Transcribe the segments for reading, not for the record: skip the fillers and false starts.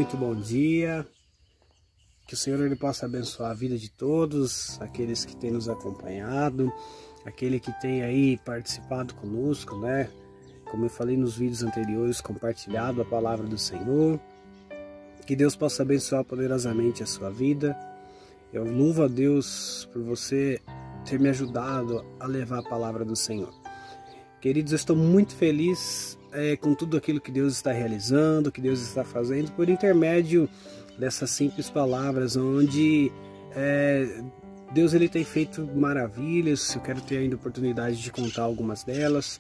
muito bom dia. Que o Senhor ele possa abençoar a vida de todos, aqueles que têm nos acompanhado, aquele que tem aí participado conosco, né? Como eu falei nos vídeos anteriores, compartilhado a palavra do Senhor. Que Deus possa abençoar poderosamente a sua vida. Eu louvo a Deus por você ter me ajudado a levar a palavra do Senhor. Queridos, eu estou muito feliz com tudo aquilo que Deus está realizando, que Deus está fazendo por intermédio dessas simples palavras, onde Deus ele tem feito maravilhas. Eu quero ter ainda a oportunidade de contar algumas delas,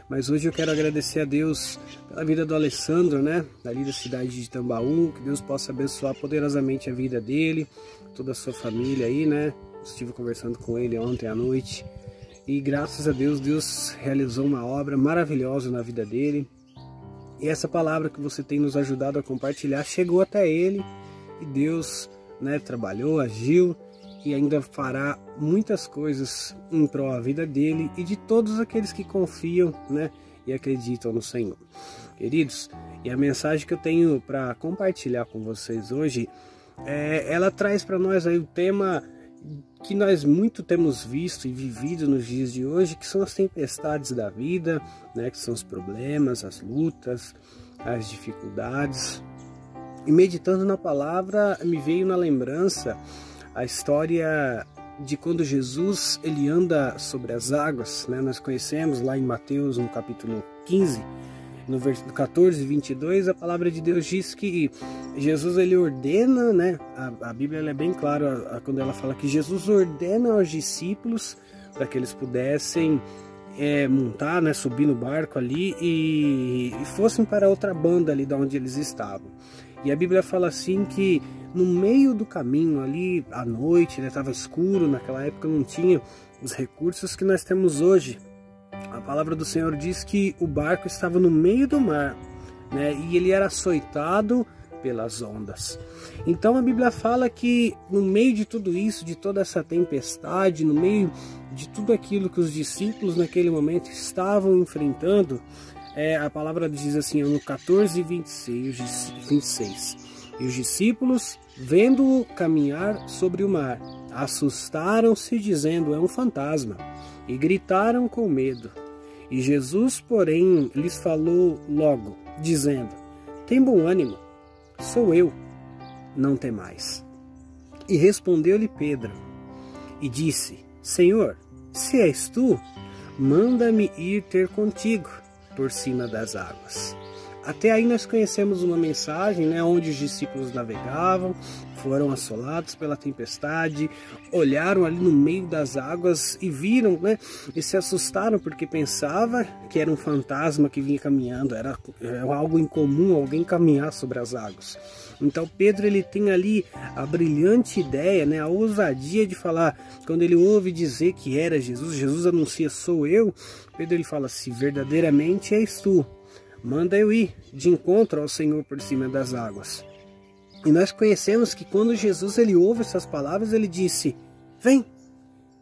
mas hoje eu quero agradecer a Deus pela vida do Alessandro, né, ali da cidade de Tambaú. Que Deus possa abençoar poderosamente a vida dele, toda a sua família aí, né. Estive conversando com ele ontem à noite e graças a Deus, Deus realizou uma obra maravilhosa na vida dele. E essa palavra que você tem nos ajudado a compartilhar chegou até ele e Deus, né, trabalhou, agiu e ainda fará muitas coisas em prol da vida dele e de todos aqueles que confiam, né, e acreditam no Senhor. Queridos, e a mensagem que eu tenho para compartilhar com vocês hoje, ela traz para nós aí o tema que nós muito temos visto e vivido nos dias de hoje, que são as tempestades da vida, né, que são os problemas, as lutas, as dificuldades. E meditando na palavra, me veio na lembrança a história de quando Jesus ele anda sobre as águas, né? Nós conhecemos lá em Mateus, no capítulo 15, no versículo 14 e 22, a palavra de Deus diz que Jesus ele ordena, né? A Bíblia ela é bem clara quando ela fala que Jesus ordena aos discípulos para que eles pudessem montar, né? Subir no barco ali e fossem para outra banda ali de onde eles estavam. E a Bíblia fala assim que no meio do caminho ali à noite, né? Estava escuro, naquela época não tinha os recursos que nós temos hoje. A palavra do Senhor diz que o barco estava no meio do mar, né? E ele era açoitado pelas ondas. Então a Bíblia fala que no meio de tudo isso, de toda essa tempestade, no meio de tudo aquilo que os discípulos naquele momento estavam enfrentando, a palavra diz assim, no 14 e 26, e os discípulos, vendo-o caminhar sobre o mar, assustaram-se, dizendo, é um fantasma, e gritaram com medo. E Jesus, porém, lhes falou logo, dizendo, tem bom ânimo, sou eu, não temais. E respondeu-lhe Pedro, e disse, Senhor, se és tu, manda-me ir ter contigo por cima das águas. Até aí nós conhecemos uma mensagem, né, onde os discípulos navegavam, foram assolados pela tempestade, olharam ali no meio das águas e viram, né, e se assustaram porque pensava que era um fantasma que vinha caminhando, era algo incomum alguém caminhar sobre as águas. Então Pedro ele tem ali a brilhante ideia, né, a ousadia de falar, quando ele ouve dizer que era Jesus, Jesus anuncia, sou eu, Pedro ele fala, se verdadeiramente és tu, manda eu ir de encontro ao Senhor por cima das águas. E nós conhecemos que quando Jesus ele ouve essas palavras, ele disse, vem.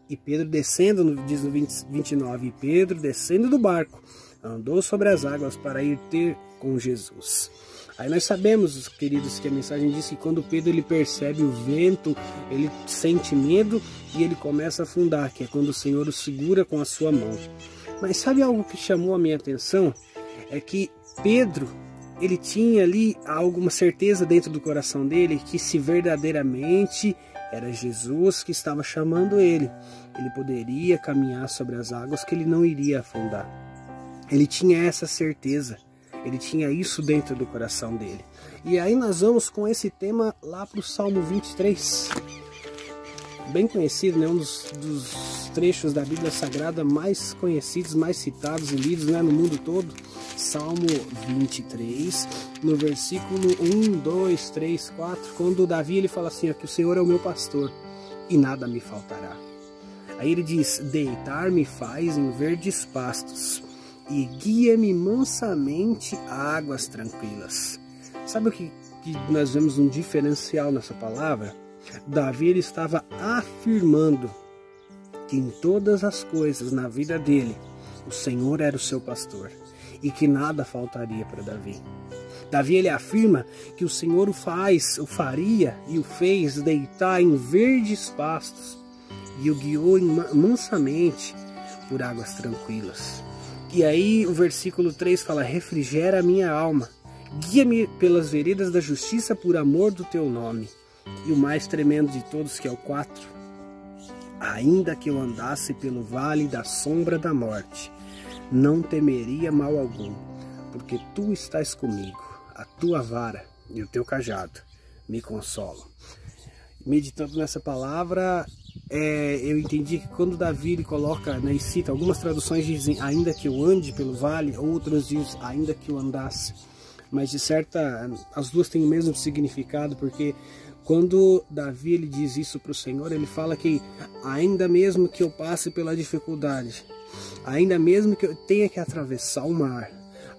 E Pedro descendo, diz no 29, e Pedro descendo do barco, andou sobre as águas para ir ter com Jesus. Aí nós sabemos, queridos, que a mensagem diz que quando Pedro ele percebe o vento, ele sente medo e ele começa a afundar, que é quando o Senhor o segura com a sua mão. Mas sabe algo que chamou a minha atenção? É que Pedro, ele tinha ali alguma certeza dentro do coração dele que se verdadeiramente era Jesus que estava chamando ele, ele poderia caminhar sobre as águas, que ele não iria afundar. Ele tinha essa certeza, ele tinha isso dentro do coração dele. E aí nós vamos com esse tema lá para o Salmo 23, bem conhecido, né? Um dos trechos da Bíblia Sagrada mais conhecidos, mais citados e lidos, né, no mundo todo. Salmo 23, no versículo 1, 2, 3, 4, quando Davi ele fala assim, ó, que o Senhor é o meu pastor e nada me faltará. Aí ele diz, deitar-me faz em verdes pastos e guia-me mansamente a águas tranquilas. Sabe o que nós vemos um diferencial nessa palavra? Davi ele estava afirmando que em todas as coisas na vida dele, o Senhor era o seu pastor e que nada faltaria para Davi. Davi ele afirma que o Senhor o faria e o fez deitar em verdes pastos e o guiou mansamente por águas tranquilas. E aí o versículo 3 fala: refrigera a minha alma, guia-me pelas veredas da justiça por amor do teu nome. E o mais tremendo de todos, que é o 4: ainda que eu andasse pelo vale da sombra da morte, não temeria mal algum, porque tu estás comigo, a tua vara e o teu cajado me consolam. Meditando nessa palavra, eu entendi que quando Davi ele coloca, né, e cita, algumas traduções dizem ainda que eu ande pelo vale, outras dizem ainda que eu andasse, mas de certa, as duas têm o mesmo significado, porque quando Davi ele diz isso para o Senhor, ele fala que ainda mesmo que eu passe pela dificuldade, ainda mesmo que eu tenha que atravessar o mar,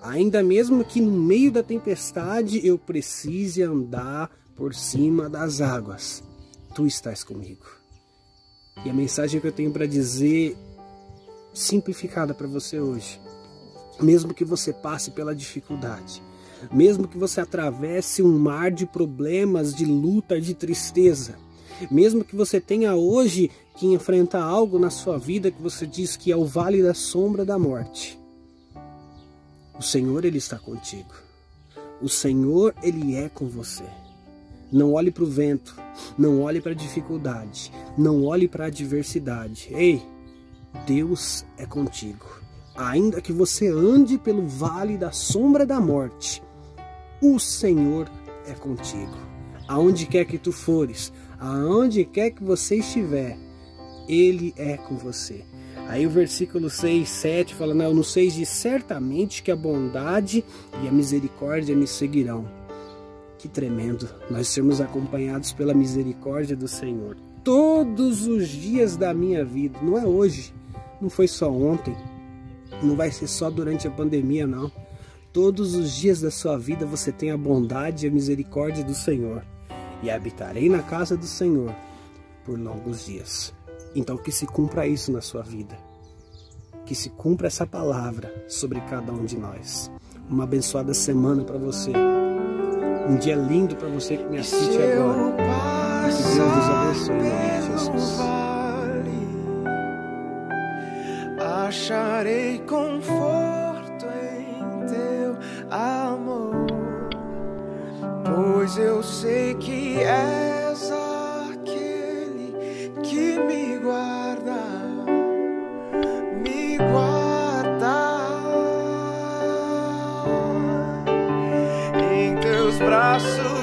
ainda mesmo que no meio da tempestade eu precise andar por cima das águas, tu estás comigo. E a mensagem que eu tenho para dizer, simplificada para você hoje: mesmo que você passe pela dificuldade, mesmo que você atravesse um mar de problemas, de luta, de tristeza, mesmo que você tenha hoje que enfrentar algo na sua vida que você diz que é o vale da sombra da morte, o Senhor ele está contigo. O Senhor ele é com você. Não olhe para o vento, não olhe para a dificuldade, não olhe para a adversidade. Ei, Deus é contigo. Ainda que você ande pelo vale da sombra da morte, o Senhor é contigo. Aonde quer que tu fores, aonde quer que você estiver, Ele é com você. Aí o versículo 6, 7 fala, no 6 diz: certamente que a bondade e a misericórdia me seguirão. Que tremendo, nós sermos acompanhados pela misericórdia do Senhor todos os dias da minha vida. Não é hoje, não foi só ontem, não vai ser só durante a pandemia, não. Todos os dias da sua vida você tem a bondade e a misericórdia do Senhor. E habitarei na casa do Senhor por longos dias. Então que se cumpra isso na sua vida. Que se cumpra essa palavra sobre cada um de nós. Uma abençoada semana para você. Um dia lindo para você que me assiste agora. Que Deus nos abençoe em nome de Jesus. Acharei conforto em teu amor, pois eu sei que és aquele que me guarda, me guarda. Em teus braços